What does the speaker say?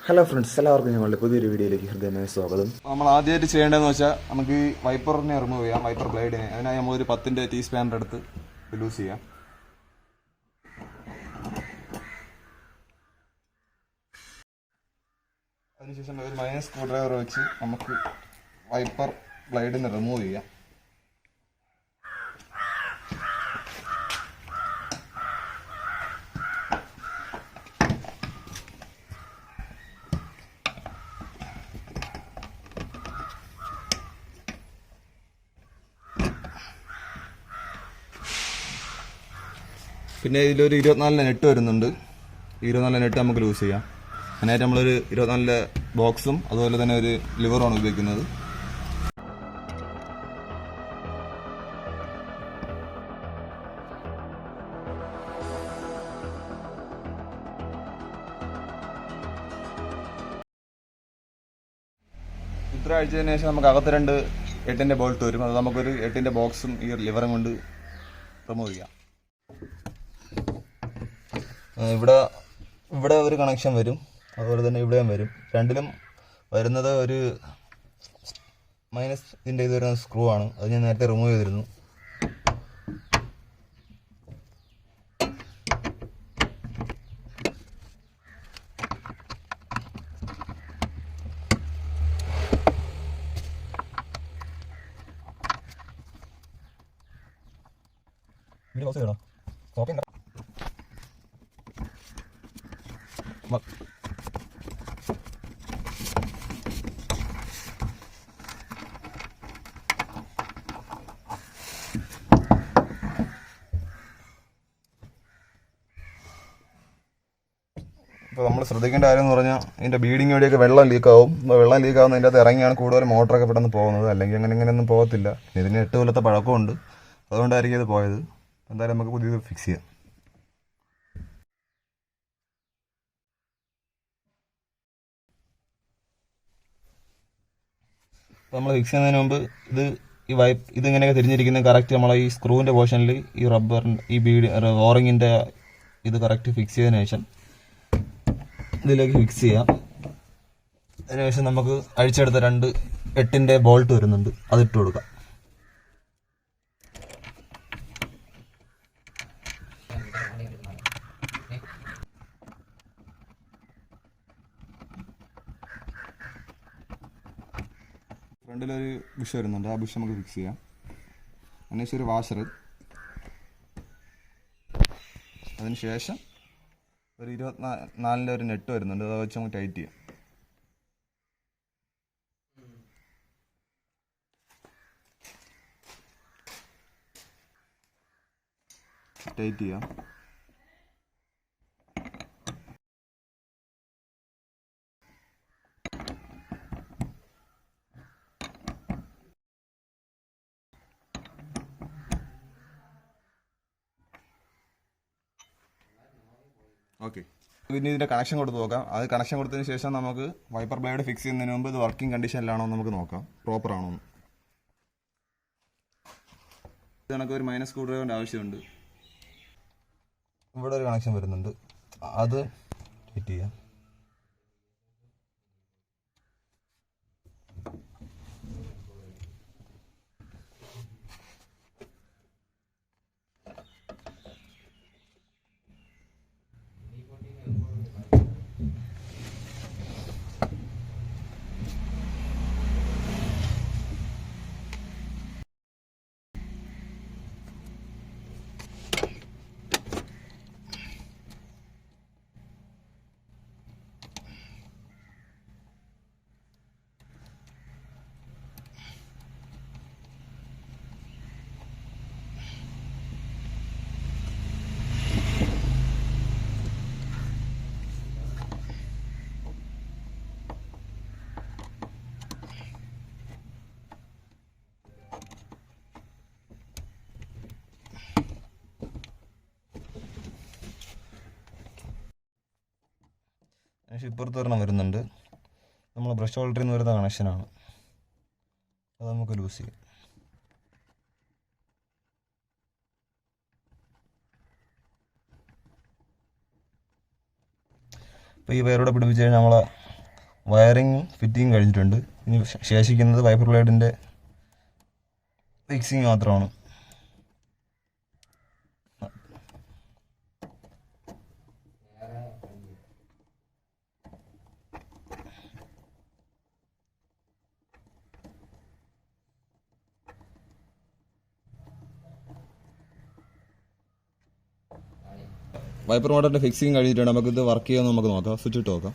Hello friends, എല്ലാവർക്കും ഞങ്ങളുടെ പുതിയൊരു വീഡിയോയിലേക്ക് ഹൃദയമായ സ്വാഗതം. നമ്മൾ ആദ്യമായിട്ട് ചെയ്യേണ്ടതെന്ന് വെച്ചാൽ നമുക്ക് ഈ വൈപ്പറിനെ റിമൂവ് ചെയ്യാം, വൈപ്പർ ബ്ലേഡിനെ. അതിനായി നമ്മളൊരു 10-ന്റെ ടീ സ്പാനർ എടുത്ത് ലൂസ് ചെയ്യാം. അതിനുശേഷം ഒരു മൈനസ് സ്ക്രൂ ഡ്രൈവർ വെച്ച് നമുക്ക് വൈപ്പർ ബ്ലേഡിനെ റിമൂവ് ചെയ്യാം. പിന്നെ ഇതിലൊരു 24 നെറ്റ് വരുന്നുണ്ട്. 24 നെറ്റ് നമുക്ക് ലൂസ് ചെയ്യാം. അതിനായിട്ട് നമ്മളൊരു 24 ബോക്സും അതുപോലെ തന്നെ ഒരു ലിവറുമാണ് ഉപയോഗിക്കുന്നത്. ഇത്ര അഴിച്ചതിന് ശേഷം നമുക്ക് അകത്ത് 2 8-ന്റെ ബോൾട്ട് വരും. അത് നമുക്കൊരു 8-ന്റെ ബോക്സും ഈ ലിവറും കൊണ്ട് റിമൂവ് ചെയ്യാം. ഇവിടെ ഒരു കണക്ഷൻ വരും, അതുപോലെ തന്നെ ഇവിടെയും വരും. രണ്ടിലും വരുന്നത് ഒരു മൈനസ് ഇതിൻ്റെ ഇത് വരുന്ന സ്ക്രൂ ആണ്. അത് ഞാൻ നേരത്തെ റിമൂവ് ചെയ്തിരുന്നു. ഇപ്പോൾ നമ്മൾ ശ്രദ്ധിക്കേണ്ട കാര്യം എന്ന് പറഞ്ഞാൽ ഇതിൻ്റെ ബീഡിങ് വഴിയൊക്കെ വെള്ളം ലീക്കാവും. വെള്ളം ലീക്കാവുന്നതിൻ്റെ അകത്ത് ഇറങ്ങിയാണ് കൂടുതൽ മോട്ടറൊക്കെ പെട്ടെന്ന് പോകുന്നത്. അല്ലെങ്കിൽ ഇങ്ങനെയൊന്നും പോകത്തില്ല. ഇതിന് 8 കൊല്ലത്തെ പഴക്കമുണ്ട്, അതുകൊണ്ടായിരിക്കും ഇത് പോയത്. എന്തായാലും നമുക്ക് പുതിയത് ഫിക്സ് ചെയ്യാം. നമ്മൾ ഫിക്സ് ചെയ്യുന്നതിന് മുമ്പ് ഇതിങ്ങനെയൊക്കെ തിരിഞ്ഞിരിക്കുന്നത് കറക്റ്റ് നമ്മളെ ഈ സ്ക്രൂവിൻ്റെ പോർഷനിൽ ഈ റബ്ബറിൻ്റെ ഈ ഓറിങ്ങിൻ്റെ ഇത് കറക്റ്റ് ഫിക്സ് ചെയ്തതിന് ശേഷം ഇതിലേക്ക് ഫിക്സ് ചെയ്യാം. അതിനുശേഷം നമുക്ക് അഴിച്ചെടുത്ത 2 8-ന്റെ ബോൾട്ട് വരുന്നുണ്ട്, അതിട്ട് കൊടുക്കാം. ഫ്രണ്ടിലൊരു ബുഷ് വരുന്നുണ്ട്, ആ ബുഷ് നമുക്ക് ഫിക്സ് ചെയ്യാം. അതിനുശേഷം ഒരു വാഷർ, അതിനുശേഷം ഒരു 24-ന്റെ ഒരു നെറ്റ് വരുന്നുണ്ട്, അത് വെച്ച് നമുക്ക് ടൈറ്റ് ചെയ്യാം. ടൈറ്റ് ചെയ്യാം. ഓക്കെ, പിന്നെ ഇതിൻ്റെ കണക്ഷൻ കൊടുത്ത് നോക്കാം. അത് കണക്ഷൻ കൊടുത്തതിന് ശേഷം നമുക്ക് വൈപ്പർ ബ്ലേഡ് ഫിക്സ് ചെയ്യുന്നതിന് മുമ്പ് ഇത് വർക്കിംഗ് കണ്ടീഷനിലാണോ എന്ന് നമുക്ക് നോക്കാം, പ്രോപ്പർ ആണോ എന്ന്. ഇത് കണക്ക് ഒരു മൈനസ് സ്ക്രൂ ഡ്രൈവറിൻ്റെ ആവശ്യമുണ്ട്. ഇവിടെ ഒരു കണക്ഷൻ വരുന്നുണ്ട്, അത് ഫിറ്റ് ചെയ്യാം. ഇപ്പുറത്ത് ഒരെണ്ണം വരുന്നുണ്ട്, നമ്മൾ ബ്രഷ് ഹോൾഡറിൽ നിന്ന് വരുന്ന കണക്ഷനാണ്. അത് നമുക്ക് ലൂസ് ചെയ്യാം. അപ്പോൾ ഈ വയറോടെ പിടിപ്പിച്ച് കഴിഞ്ഞാൽ നമ്മളെ വയറിങ്ങും ഫിറ്റിങ്ങും കഴിഞ്ഞിട്ടുണ്ട്. ഇനി ശേഷിക്കുന്നത് വൈപ്പർ ബ്ലേഡിൻ്റെ ഫിക്സിങ് മാത്രമാണ്. വൈപ്പർ മോട്ടറിൻ്റെ ഫിക്സിങ് കഴിഞ്ഞിട്ടുണ്ട്. നമുക്കിത് വർക്ക് ചെയ്യാൻ നമുക്ക് നോക്കാം. സ്വിച്ച് ഇട്ട് നോക്കാം.